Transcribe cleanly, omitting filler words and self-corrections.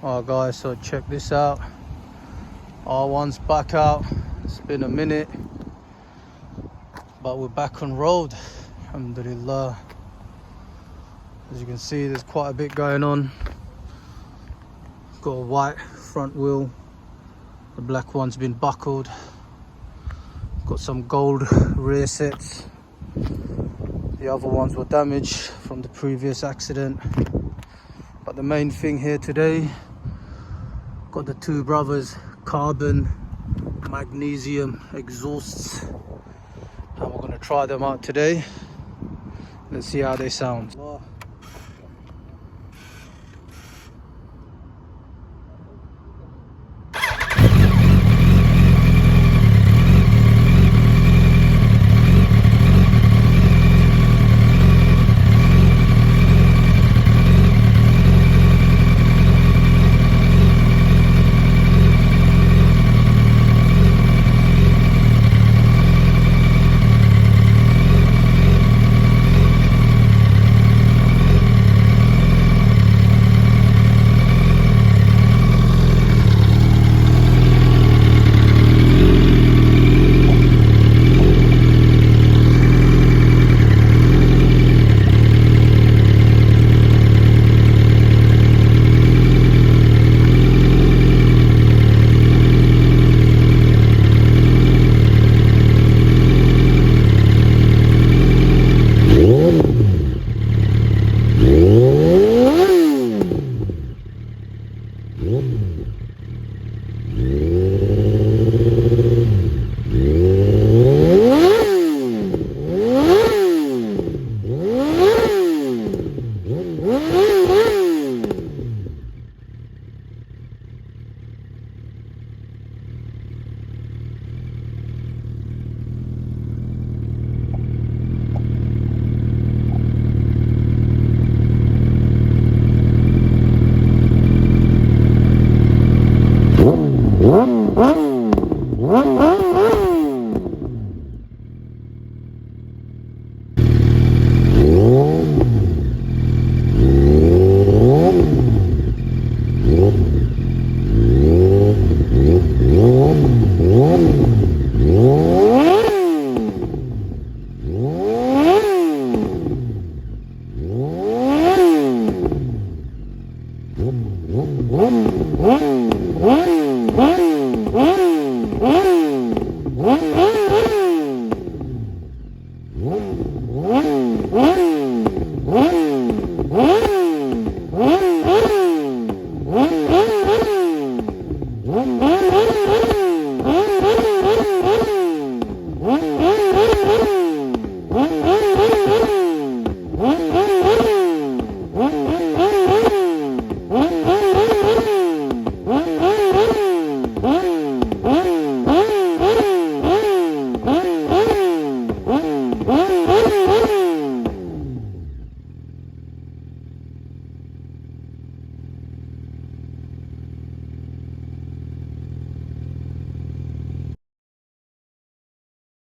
Alright guys, so check this out. R1's back out. It's been a minute, but we're back on road, alhamdulillah. As you can see, there's quite a bit going on. Got a white front wheel, the black one's been buckled. Got some gold rear sets. The other ones were damaged from the previous accident. But the main thing here today, got the two brothers carbon magnesium exhausts, and we're going to try them out today. Let's see how they sound.